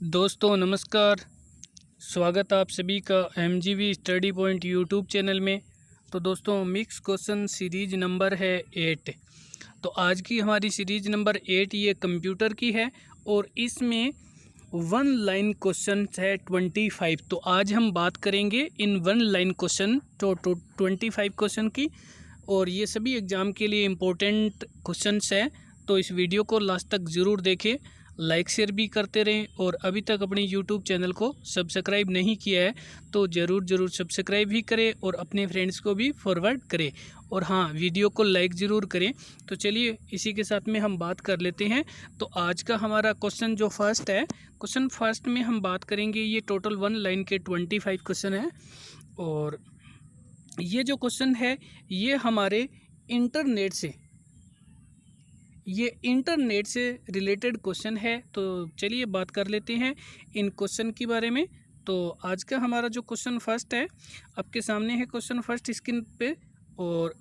दोस्तों नमस्कार। स्वागत आप सभी का एमजीवी स्टडी पॉइंट यूट्यूब चैनल में। तो दोस्तों मिक्स क्वेश्चन सीरीज नंबर है 8। तो आज की हमारी सीरीज नंबर 8 ये कंप्यूटर की है और इसमें वन लाइन क्वेश्चन है 25। तो आज हम बात करेंगे इन वन लाइन क्वेश्चन तो 25 क्वेश्चन की, और ये सभी एग्ज़ाम के लिए इम्पोर्टेंट क्वेश्चंस हैं। तो इस वीडियो को लास्ट तक ज़रूर देखें, लाइक शेयर भी करते रहें, और अभी तक अपने यूट्यूब चैनल को सब्सक्राइब नहीं किया है तो ज़रूर सब्सक्राइब भी करें और अपने फ्रेंड्स को भी फॉरवर्ड करें, और हाँ वीडियो को लाइक ज़रूर करें। तो चलिए इसी के साथ में हम बात कर लेते हैं। तो आज का हमारा क्वेश्चन जो फर्स्ट है, क्वेश्चन फर्स्ट में हम बात करेंगे, ये टोटल वन लाइन के 25 क्वेश्चन है। और ये जो क्वेश्चन है ये हमारे इंटरनेट से रिलेटेड क्वेश्चन है। तो चलिए बात कर लेते हैं इन क्वेश्चन के बारे में। तो आज का हमारा जो क्वेश्चन फर्स्ट है आपके सामने है, क्वेश्चन फर्स्ट स्क्रीन पे। और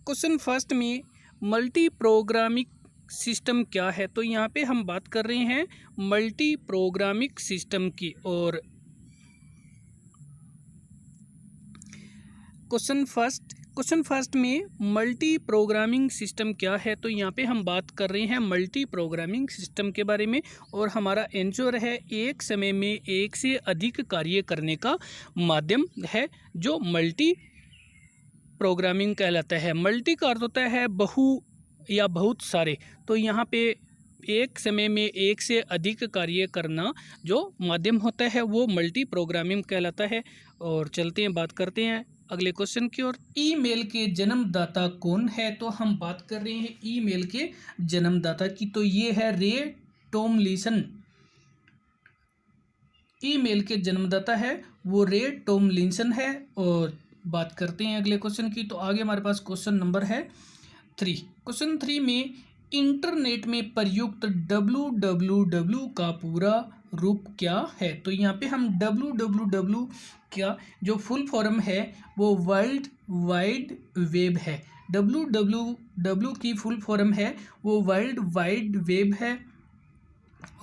क्वेश्चन फर्स्ट में मल्टी प्रोग्रामिंग सिस्टम क्या है। तो यहाँ पे हम बात कर रहे हैं मल्टी प्रोग्रामिंग सिस्टम की। और क्वेश्चन फर्स्ट में मल्टी प्रोग्रामिंग सिस्टम क्या है। तो यहाँ पे हम बात कर रहे हैं मल्टी प्रोग्रामिंग सिस्टम के बारे में, और हमारा आंसर है एक समय में एक से अधिक कार्य करने का माध्यम है जो मल्टी प्रोग्रामिंग कहलाता है। मल्टी का अर्थ होता है बहु या बहुत सारे। तो यहाँ पे एक समय में एक से अधिक कार्य करना जो माध्यम होता है वो मल्टी प्रोग्रामिंग कहलाता है। और चलते हैं बात करते हैं अगले क्वेश्चन की ओर। ईमेल के जन्मदाता कौन है। तो हम बात कर रहे हैं ईमेल के जन्मदाता की। तो ये है रे टॉमलिंसन। ईमेल के जन्मदाता है वो रे टॉमलिंसन है। और बात करते हैं अगले क्वेश्चन की। तो आगे हमारे पास क्वेश्चन नंबर है 3। क्वेश्चन 3 में इंटरनेट में प्रयुक्त www का पूरा रूप क्या है। तो यहाँ पे हम www का जो फुल फॉर्म है वो वर्ल्ड वाइड वेब है। www की फुल फॉर्म है वो वर्ल्ड वाइड वेब है।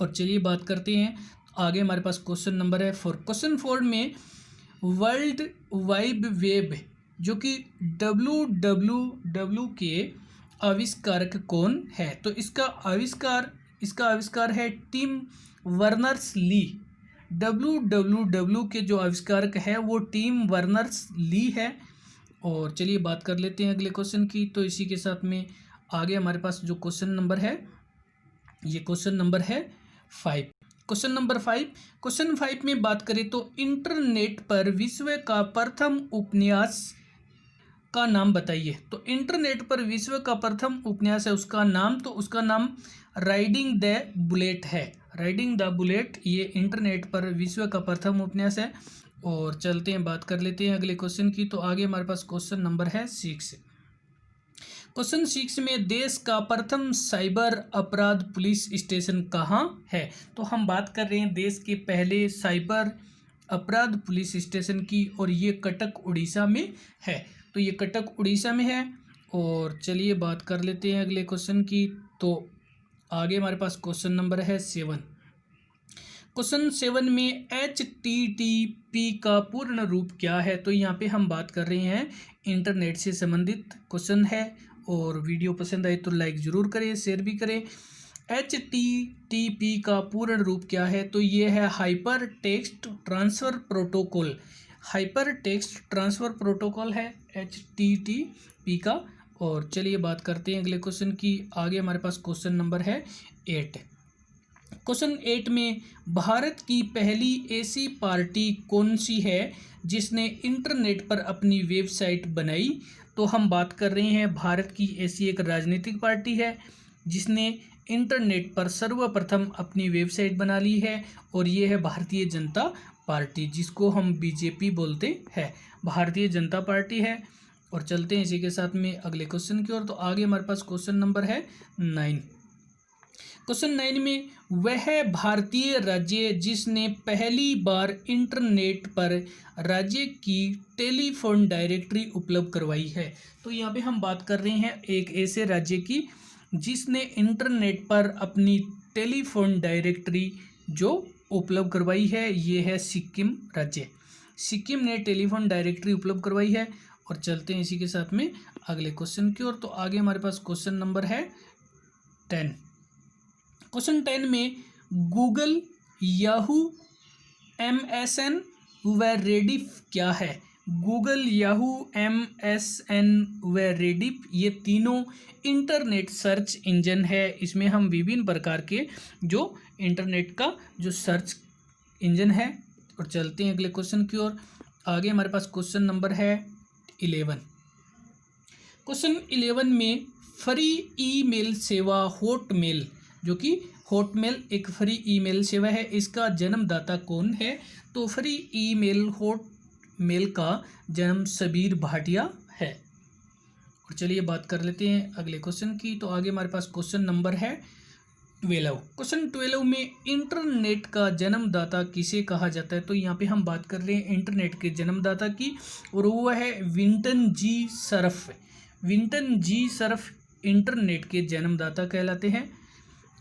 और चलिए बात करते हैं आगे हमारे पास क्वेश्चन नंबर है 4। क्वेश्चन 4 में वर्ल्ड वाइड वेब जो कि www के आविष्कारक कौन है। तो इसका आविष्कार है टिम वर्नर्स ली। www के जो आविष्कारक है वो टिम वर्नर्स ली है। और चलिए बात कर लेते हैं अगले क्वेश्चन की। तो इसी के साथ में आगे हमारे पास जो क्वेश्चन नंबर है ये क्वेश्चन नंबर है 5। Question number 5। क्वेश्चन 5 में बात करें तो इंटरनेट पर विश्व का प्रथम उपन्यास का नाम बताइए। तो इंटरनेट पर विश्व का प्रथम उपन्यास है उसका नाम राइडिंग द बुलेट है। राइडिंग द बुलेट ये इंटरनेट पर विश्व का प्रथम उपन्यास है। और चलते हैं बात कर लेते हैं अगले क्वेश्चन की। तो आगे हमारे पास क्वेश्चन नंबर है 6। क्वेश्चन 6 में देश का प्रथम साइबर अपराध पुलिस स्टेशन कहाँ है। तो हम बात कर रहे हैं देश के पहले साइबर अपराध पुलिस स्टेशन की, और ये कटक उड़ीसा में है। तो ये कटक उड़ीसा में है। और चलिए बात कर लेते हैं अगले क्वेश्चन की। तो आगे हमारे पास क्वेश्चन नंबर है 7। क्वेश्चन 7 में HTTP का पूर्ण रूप क्या है। तो यहाँ पे हम बात कर रहे हैं इंटरनेट से संबंधित क्वेश्चन है। और वीडियो पसंद आए तो लाइक ज़रूर करें, शेयर भी करें। HTTP का पूर्ण रूप क्या है। तो ये है hyper text transfer protocol. Hyper text transfer protocol है HTTP का। और चलिए बात करते हैं अगले क्वेश्चन की। आगे हमारे पास क्वेश्चन नंबर है 8। क्वेश्चन 8 में भारत की पहली ऐसी पार्टी कौन सी है जिसने इंटरनेट पर अपनी वेबसाइट बनाई। तो हम बात कर रहे हैं भारत की ऐसी एक राजनीतिक पार्टी है जिसने इंटरनेट पर सर्वप्रथम अपनी वेबसाइट बना ली है, और ये है भारतीय जनता पार्टी, जिसको हम BJP बोलते हैं। भारतीय जनता पार्टी है। और चलते हैं इसी के साथ में अगले क्वेश्चन की ओर। तो आगे हमारे पास क्वेश्चन नंबर है 9। क्वेश्चन 9 में वह भारतीय राज्य जिसने पहली बार इंटरनेट पर राज्य की टेलीफोन डायरेक्टरी उपलब्ध करवाई है। तो यहाँ पे हम बात कर रहे हैं एक ऐसे राज्य की जिसने इंटरनेट पर अपनी टेलीफोन डायरेक्टरी जो उपलब्ध करवाई है, ये है सिक्किम राज्य। सिक्किम ने टेलीफोन डायरेक्टरी उपलब्ध करवाई है। और चलते हैं इसी के साथ में अगले क्वेश्चन की ओर। तो आगे हमारे पास क्वेश्चन नंबर है 10। क्वेश्चन 10 में गूगल, याहू, MSN व रेडिफ क्या है? गूगल, याहू, MSN व रेडिफ ये तीनों इंटरनेट सर्च इंजन है। इसमें हम विभिन्न प्रकार के जो इंटरनेट का जो सर्च इंजन है। और चलते हैं अगले क्वेश्चन की ओर। आगे हमारे पास क्वेश्चन नंबर है 11। क्वेश्चन 11 में फ्री ईमेल सेवा हॉटमेल, जो कि हॉटमेल एक फ्री ईमेल सेवा है, इसका जन्मदाता कौन है? तो फ्री ईमेल हॉटमेल का जन्म सबीर भाटिया है। और चलिए बात कर लेते हैं अगले क्वेश्चन की। तो आगे हमारे पास क्वेश्चन नंबर है 12। क्वेश्चन 12 में इंटरनेट का जन्मदाता किसे कहा जाता है? तो यहाँ पे हम बात कर रहे हैं इंटरनेट के जन्मदाता की, और वो है विंटन जी सर्फ। विंटन जी सर्फ इंटरनेट के जन्मदाता कहलाते हैं।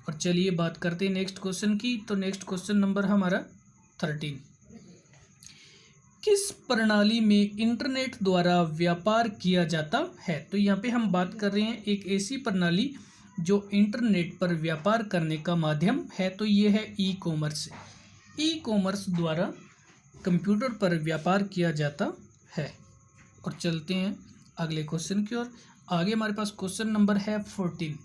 और चलिए बात करते हैं नेक्स्ट क्वेश्चन की। तो नेक्स्ट क्वेश्चन नंबर हमारा 13। किस प्रणाली में इंटरनेट द्वारा व्यापार किया जाता है? तो यहाँ पे हम बात कर रहे हैं एक ऐसी प्रणाली जो इंटरनेट पर व्यापार करने का माध्यम है। तो ये है ई कॉमर्स। ई कॉमर्स द्वारा कंप्यूटर पर व्यापार किया जाता है। और चलते हैं अगले क्वेश्चन की ओर। आगे हमारे पास क्वेश्चन नंबर है 14।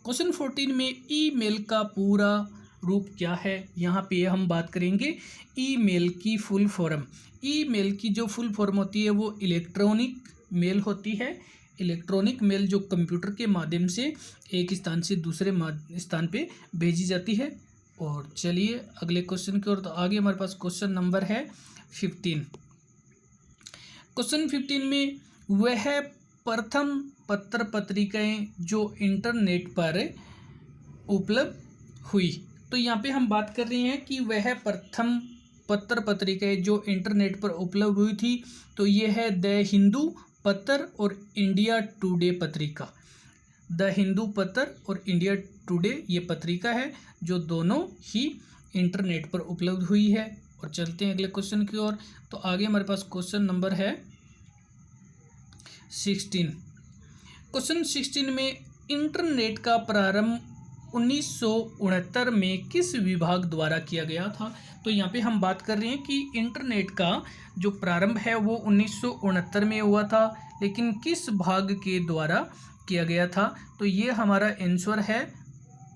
क्वेश्चन 14 में ईमेल का पूरा रूप क्या है? यहाँ पे हम बात करेंगे ईमेल की फुल फॉर्म। ईमेल की जो फुल फॉर्म होती है वो इलेक्ट्रॉनिक मेल होती है। इलेक्ट्रॉनिक मेल जो कंप्यूटर के माध्यम से एक स्थान से दूसरे स्थान पे भेजी जाती है। और चलिए अगले क्वेश्चन की ओर। तो आगे हमारे पास क्वेश्चन नंबर है 15। क्वेश्चन 15 में वह प्रथम पत्र पत्रिकाएं जो इंटरनेट पर उपलब्ध हुई। तो यहाँ पे हम बात कर रहे हैं कि वह प्रथम पत्र पत्रिकाएं जो इंटरनेट पर उपलब्ध हुई थी। तो ये है द हिंदू पत्र और इंडिया टुडे पत्रिका। द हिंदू पत्र और इंडिया टुडे ये पत्रिका है जो दोनों ही इंटरनेट पर उपलब्ध हुई है। और चलते हैं अगले क्वेश्चन की ओर। तो आगे हमारे पास क्वेश्चन नंबर है 16। क्वेश्चन 16 में इंटरनेट का प्रारंभ 1969 में किस विभाग द्वारा किया गया था? तो यहाँ पे हम बात कर रहे हैं कि इंटरनेट का जो प्रारंभ है वो 1969 में हुआ था, लेकिन किस भाग के द्वारा किया गया था? तो ये हमारा आंसर है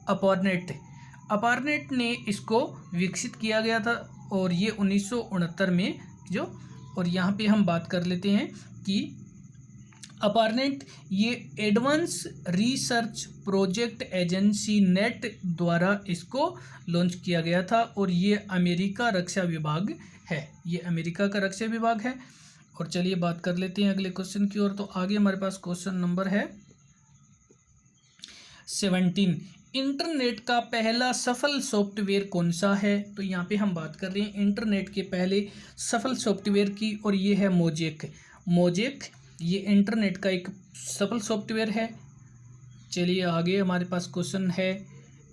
अपारनेट। अपारनेट ने इसको विकसित किया गया था और ये 1969 में जो। और यहाँ पे हम बात कर लेते हैं कि अपारनेट ये advance research project agency net द्वारा इसको लॉन्च किया गया था और ये अमेरिका रक्षा विभाग है। ये अमेरिका का रक्षा विभाग है। और चलिए बात कर लेते हैं अगले क्वेश्चन की ओर। तो आगे हमारे पास क्वेश्चन नंबर है 17। इंटरनेट का पहला सफल सॉफ्टवेयर कौन सा है? तो यहाँ पे हम बात कर रहे हैं इंटरनेट के पहले सफल सॉफ्टवेयर की, और ये है मोजेक। मोजेक ये इंटरनेट का एक सफल सॉफ्टवेयर है। चलिए आगे हमारे पास क्वेश्चन है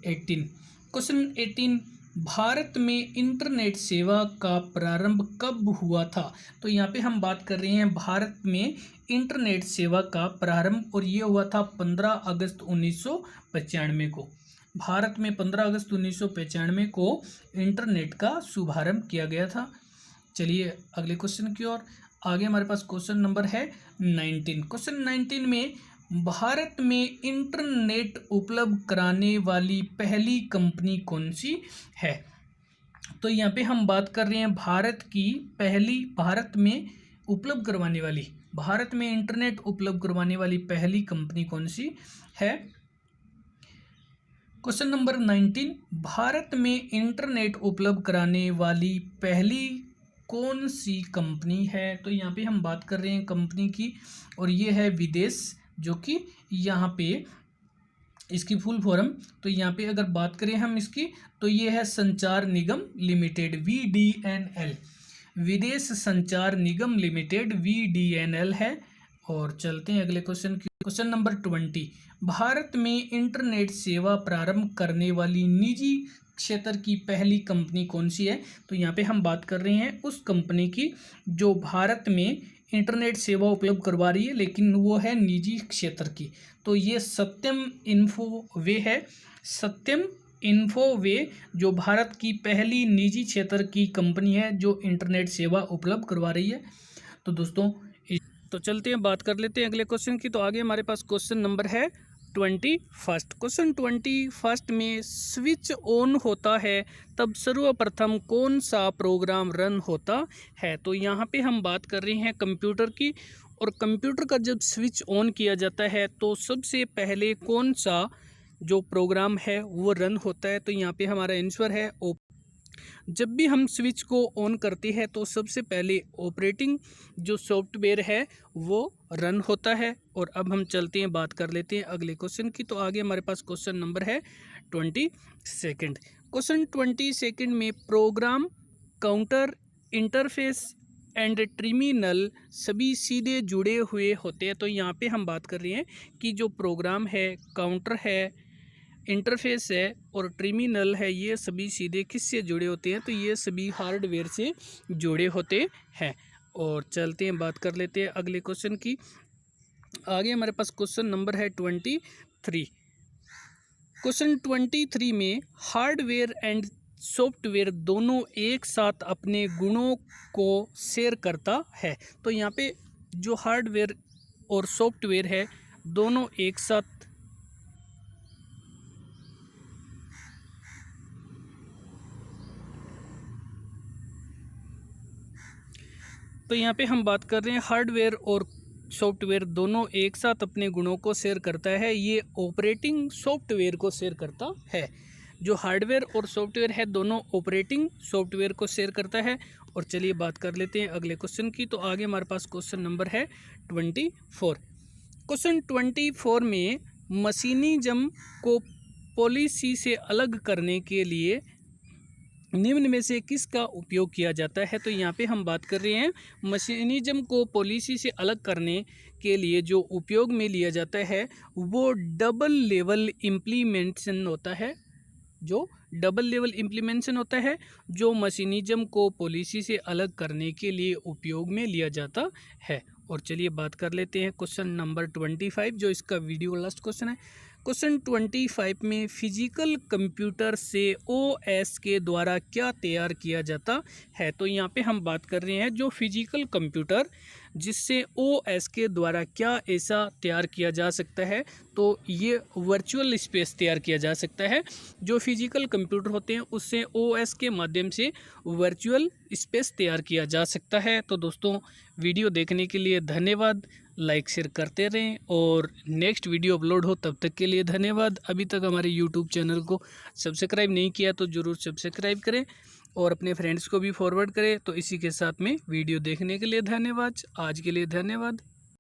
18। क्वेश्चन 18 भारत में इंटरनेट सेवा का प्रारंभ कब हुआ था? तो यहाँ पे हम बात कर रहे हैं भारत में इंटरनेट सेवा का प्रारंभ, और ये हुआ था 15 अगस्त 1995 को। भारत में 15 अगस्त 1995 को इंटरनेट का शुभारंभ किया गया था। चलिए अगले क्वेश्चन की ओर। आगे हमारे पास क्वेश्चन नंबर है 19। क्वेश्चन 19 में भारत में इंटरनेट उपलब्ध कराने वाली पहली कंपनी कौन सी है? तो यहाँ पे हम बात कर रहे हैं भारत में उपलब्ध करवाने वाली, भारत में इंटरनेट उपलब्ध करवाने वाली पहली कंपनी कौन सी है? क्वेश्चन नंबर 19 भारत में इंटरनेट उपलब्ध कराने वाली पहली कौन सी कंपनी है? तो यहाँ पे हम बात कर रहे हैं कंपनी की, और ये है विदेश, जो कि यहाँ पे इसकी फुल फॉर्म। तो यहाँ पे अगर बात करें हम इसकी, तो ये है संचार निगम लिमिटेड, VDNL, विदेश संचार निगम लिमिटेड, VDNL है। और चलते हैं अगले क्वेश्चन की। क्वेश्चन नंबर 20 भारत में इंटरनेट सेवा प्रारंभ करने वाली निजी क्षेत्र की पहली कंपनी कौन सी है? तो यहाँ पे हम बात कर रहे हैं उस कंपनी की जो भारत में इंटरनेट सेवा उपलब्ध करवा रही है, लेकिन वो है निजी क्षेत्र की। तो ये सत्यम इन्फोवे है। सत्यम इन्फोवे जो भारत की पहली निजी क्षेत्र की कंपनी है जो इंटरनेट सेवा उपलब्ध करवा रही है। तो दोस्तों तो चलते हैं, बात कर लेते हैं अगले क्वेश्चन की। तो आगे हमारे पास क्वेश्चन नंबर है 21। क्वेश्चन 21 में स्विच ऑन होता है तब सर्वप्रथम कौन सा प्रोग्राम रन होता है? तो यहाँ पे हम बात कर रहे हैं कंप्यूटर की, और कंप्यूटर का जब स्विच ऑन किया जाता है तो सबसे पहले कौन सा जो प्रोग्राम है वो रन होता है? तो यहाँ पे हमारा आंसर है जब भी हम स्विच को ऑन करते हैं तो सबसे पहले ऑपरेटिंग जो सॉफ्टवेयर है वो रन होता है। और अब हम चलते हैं, बात कर लेते हैं अगले क्वेश्चन की। तो आगे हमारे पास क्वेश्चन नंबर है 22। क्वेश्चन 22 में program, counter, interface and terminal सभी सीधे जुड़े हुए होते हैं। तो यहाँ पे हम बात कर रहे हैं कि जो प्रोग्राम है, काउंटर है, इंटरफेस है और टर्मिनल है, ये सभी सीधे किससे जुड़े होते हैं? तो ये सभी हार्डवेयर से जुड़े होते हैं। और चलते हैं, बात कर लेते हैं अगले क्वेश्चन की। आगे हमारे पास क्वेश्चन नंबर है 23। क्वेश्चन 23 में हार्डवेयर एंड सॉफ्टवेयर दोनों एक साथ अपने गुणों को शेयर करता है। तो यहाँ पे जो हार्डवेयर और सॉफ्टवेयर है दोनों एक साथ, तो यहाँ पे हम बात कर रहे हैं हार्डवेयर और सॉफ्टवेयर दोनों एक साथ अपने गुणों को शेयर करता है। ये ऑपरेटिंग सॉफ्टवेयर को शेयर करता है। जो हार्डवेयर और सॉफ्टवेयर है दोनों ऑपरेटिंग सॉफ्टवेयर को शेयर करता है। और चलिए बात कर लेते हैं अगले क्वेश्चन की। तो आगे हमारे पास क्वेश्चन नंबर है 24। क्वेश्चन 24 में मशीनिज्म को पॉलिसी से अलग करने के लिए निम्न में से किसका उपयोग किया जाता है? तो यहाँ पे हम बात कर रहे हैं मशीनिज्म को पॉलिसी से अलग करने के लिए जो उपयोग में लिया जाता है वो डबल लेवल इम्प्लीमेंटेशन होता है। जो डबल लेवल इम्प्लीमेंटेशन होता है जो मशीनिज्म को पॉलिसी से अलग करने के लिए उपयोग में लिया जाता है। और चलिए बात कर लेते हैं क्वेश्चन नंबर 25 जो इसका वीडियो लास्ट क्वेश्चन है। क्वेश्चन 25 में फिजिकल कंप्यूटर से ओएस के द्वारा क्या तैयार किया जाता है? तो यहाँ पे हम बात कर रहे हैं जो फिजिकल कंप्यूटर जिससे ओएस के द्वारा क्या ऐसा तैयार किया जा सकता है? तो ये वर्चुअल स्पेस तैयार किया जा सकता है। जो फिजिकल कंप्यूटर होते हैं उससे ओएस के माध्यम से वर्चुअल स्पेस तैयार किया जा सकता है। तो दोस्तों वीडियो देखने के लिए धन्यवाद। लाइक शेयर करते रहें और नेक्स्ट वीडियो अपलोड हो तब तक के लिए धन्यवाद। अभी तक हमारे यूट्यूब चैनल को सब्सक्राइब नहीं किया तो ज़रूर सब्सक्राइब करें और अपने फ्रेंड्स को भी फॉरवर्ड करें। तो इसी के साथ में वीडियो देखने के लिए धन्यवाद। आज के लिए धन्यवाद।